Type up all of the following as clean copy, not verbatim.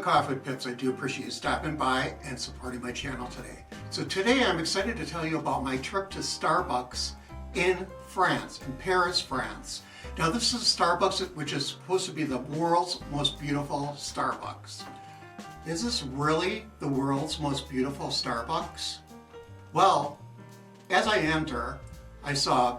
the Coffee Pips. I do appreciate you stopping by and supporting my channel today. So today I'm excited to tell you about my trip to Starbucks in France, in Paris, France. Now this is Starbucks, which is supposed to be the world's most beautiful Starbucks. Is this really the world's most beautiful Starbucks? Well, as I enter, I saw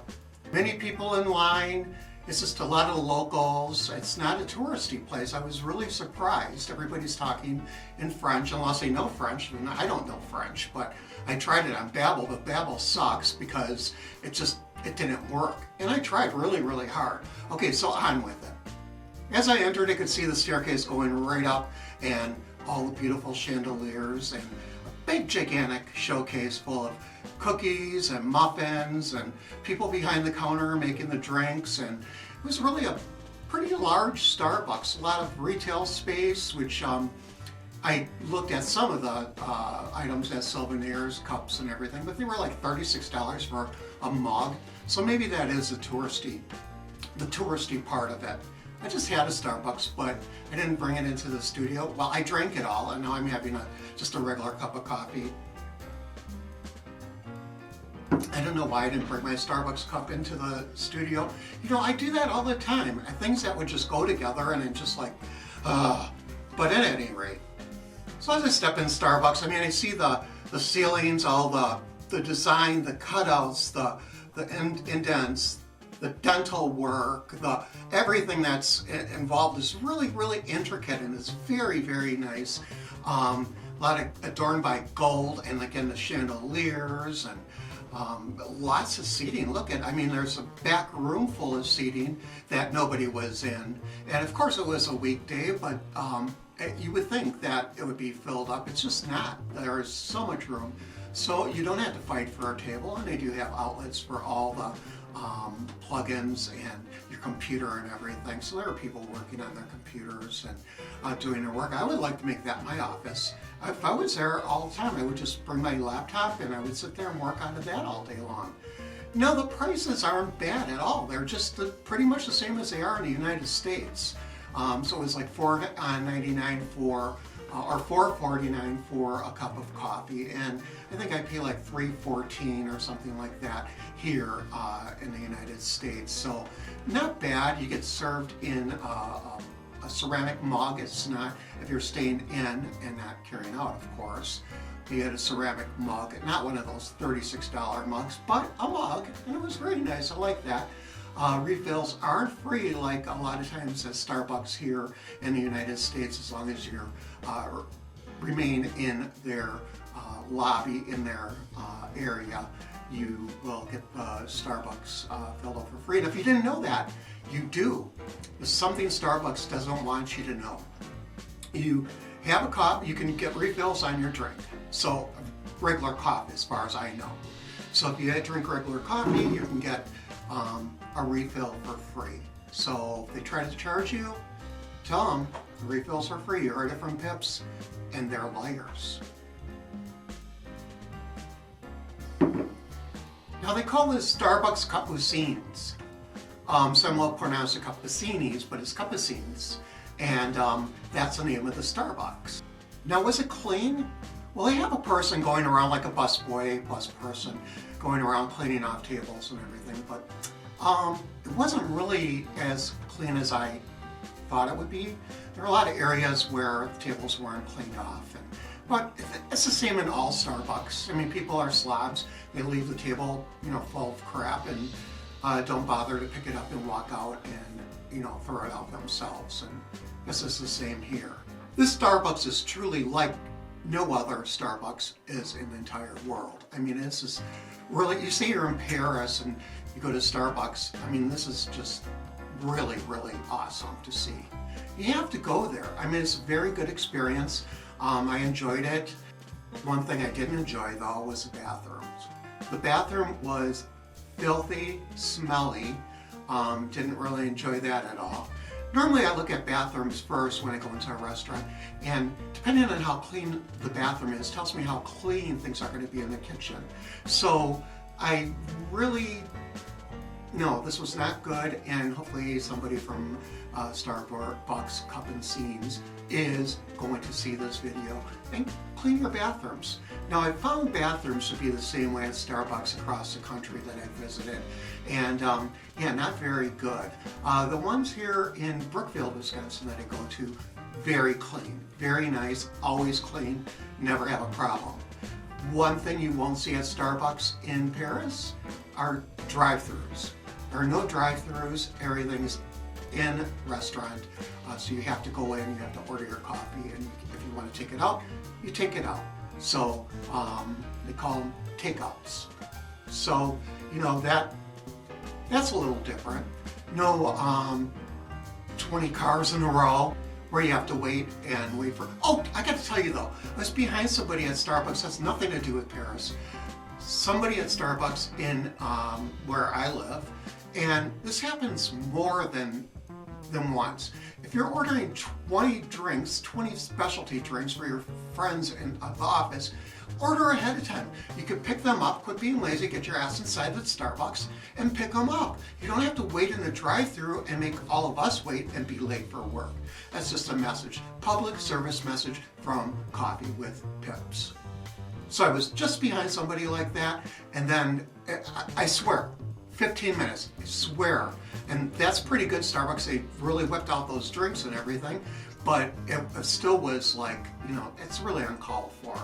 many people in line. It's just a lot of locals. It's not a touristy place. I was really surprised. Everybody's talking in French, unless they know French. I mean, I don't know French, but I tried it on Babbel, but Babbel sucks because it didn't work. And I tried really, really hard. Okay, so on with it. As I entered, I could see the staircase going right up and all the beautiful chandeliers and a big gigantic showcase full of cookies and muffins and people behind the counter making the drinks, and it was really a pretty large Starbucks. A lot of retail space, which I looked at some of the items as souvenirs, cups and everything, but they were like $36 for a mug. So maybe that is the touristy part of it. I just had a Starbucks, but I didn't bring it into the studio. Well, I drank it all, and now I'm having just a regular cup of coffee. I don't know why I didn't bring my Starbucks cup into the studio. You know, I do that all the time. Things that would just go together, and I'm just like, But at any rate, so as I step in Starbucks, I mean, I see the ceilings, all the design, the cutouts, the indents, the dental work, everything that's involved is really, really intricate, and it's very, very nice. A lot of adorned by gold, and again the chandeliers, and lots of seating. I mean, there's a back room full of seating that nobody was in, and of course it was a weekday, but you would think that it would be filled up. It's just not. There's so much room, so you don't have to fight for a table, and they do have outlets for all the plugins and your computer and everything. So there are people working on their computers and doing their work. I would like to make that my office. If I was there all the time, I would just bring my laptop and I would sit there and work on that all day long. No, the prices aren't bad at all. They're just pretty much the same as they are in the United States. So it was like $4.99 or $4.49 for a cup of coffee, and I think I pay like $3.14 or something like that here in the United States. So not bad. You get served in a ceramic mug. It's not, if you're staying in and not carrying out, of course. You get a ceramic mug, not one of those $36 mugs, but a mug, and it was very nice. I like that. Refills aren't free like a lot of times at Starbucks here in the United States. As long as you remain in their lobby, in their area, you will get Starbucks filled up for free. And if you didn't know that, you do. There's something Starbucks doesn't want you to know. You have a cup, you can get refills on your drink. So regular coffee, as far as I know. So if you drink regular coffee, you can get a refill for free. So if they try to charge you, tell them the refills are free. You heard it from Pips, and they're liars. Now they call this Starbucks Capucines. Some will pronounce it Capucinis, but it's Capucines, and that's the name of the Starbucks. Now, was it clean? Well, they have a person going around, like a bus person, going around cleaning off tables and everything, but it wasn't really as clean as I thought it would be. There are a lot of areas where the tables weren't cleaned off, but it's the same in all Starbucks. I mean, people are slobs. They leave the table, full of crap, and don't bother to pick it up and walk out and, throw it out themselves. And this is the same here. This Starbucks is truly like no other Starbucks is in the entire world. I mean, this is really, you say you're in Paris and you go to Starbucks, I mean, this is just really, really awesome to see. You have to go there. I mean, it's a very good experience. I enjoyed it. One thing I didn't enjoy, though, was the bathrooms. The bathroom was filthy, smelly. Didn't really enjoy that at all. Normally I look at bathrooms first when I go into a restaurant, and depending on how clean the bathroom is, tells me how clean things are going to be in the kitchen. So I really, no, this was not good, and hopefully somebody from Starbucks Capucines is going to see this video and clean your bathrooms. Now, I found bathrooms to be the same way at Starbucks across the country that I visited, and yeah, not very good. The ones here in Brookville, Wisconsin that I go to, very clean, very nice, always clean, never have a problem. One thing you won't see at Starbucks in Paris are drive-thrus. There are no drive-thrus, everything's in restaurant, so you have to go in, you have to order your coffee, and if you want to take it out, you take it out. So they call them takeouts. So, you know, that's a little different. No 20 cars in a row where you have to wait for, oh, I got to tell you though, I was behind somebody at Starbucks, that's nothing to do with Paris. Somebody at Starbucks in where I live, and this happens more than once. If you're ordering 20 drinks, 20 specialty drinks for your friends in the office, order ahead of time. You can pick them up, quit being lazy, get your ass inside the Starbucks and pick them up. You don't have to wait in the drive-thru and make all of us wait and be late for work. That's just a message, public service message from Coffee with Pips. So I was just behind somebody like that, and then I swear, 15 minutes, I swear. And that's pretty good Starbucks. They really whipped out those drinks and everything, but it still was like, you know, it's really uncalled for.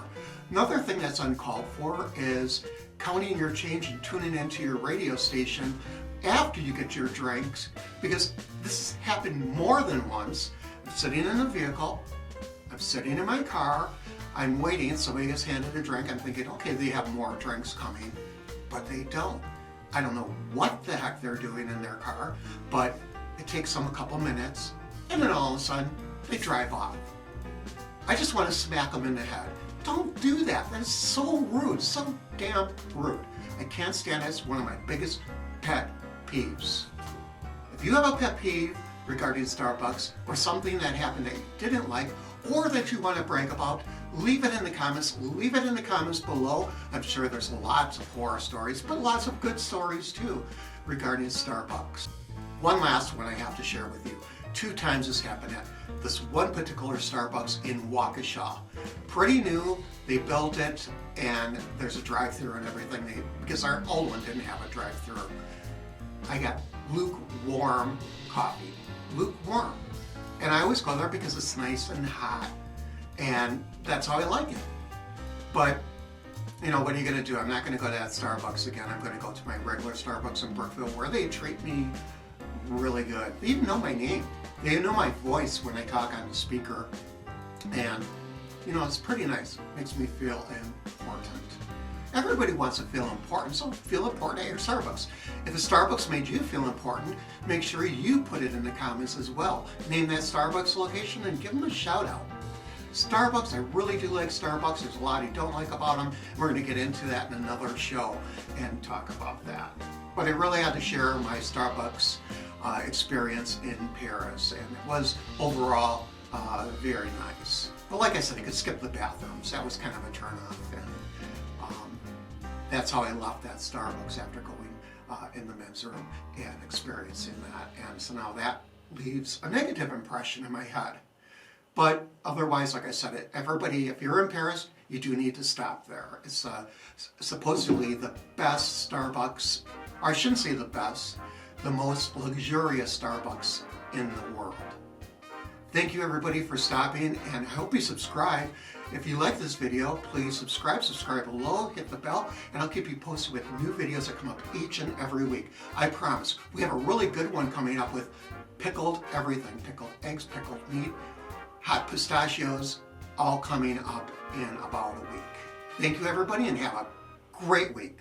Another thing that's uncalled for is counting your change and tuning into your radio station after you get your drinks, because this has happened more than once. I'm sitting in a vehicle, I'm sitting in my car, I'm waiting, somebody gets handed a drink, I'm thinking, okay, they have more drinks coming, but they don't. I don't know what the heck they're doing in their car, but it takes them a couple minutes, and then all of a sudden, they drive off. I just want to smack them in the head. Don't do that. That is so rude, so damn rude. I can't stand it. It's one of my biggest pet peeves. If you have a pet peeve regarding Starbucks or something that happened that you didn't like or that you want to brag about, leave it in the comments. Leave it in the comments below. I'm sure there's lots of horror stories, but lots of good stories too regarding Starbucks. One last one I have to share with you. 2 times this happened at this one particular Starbucks in Waukesha. Pretty new, they built it, and there's a drive-thru and everything, because our old one didn't have a drive-thru. I got lukewarm coffee, lukewarm. And I always go there because it's nice and hot, and that's how I like it. But, you know, what are you gonna do? I'm not gonna go to that Starbucks again. I'm gonna go to my regular Starbucks in Brookville where they treat me really good. They even know my name. They know my voice when I talk on the speaker. And, you know, it's pretty nice. Makes me feel important. Everybody wants to feel important, so feel important at your Starbucks. If a Starbucks made you feel important, make sure you put it in the comments as well. Name that Starbucks location and give them a shout out. Starbucks, I really do like Starbucks. There's a lot you don't like about them. We're going to get into that in another show and talk about that. But I really had to share my Starbucks experience in Paris, and it was overall very nice. But like I said, I could skip the bathrooms. That was kind of a turn off, and that's how I left that Starbucks after going in the men's room and experiencing that. And so now that leaves a negative impression in my head. But otherwise, like I said, everybody, if you're in Paris, you do need to stop there. It's supposedly the best Starbucks, or I shouldn't say the best, the most luxurious Starbucks in the world. Thank you everybody for stopping, and I hope you subscribe. If you like this video, please subscribe below, hit the bell, and I'll keep you posted with new videos that come up each and every week. I promise. We have a really good one coming up with pickled everything, pickled eggs, pickled meat, hot pistachios, all coming up in about a week. Thank you everybody, and have a great week.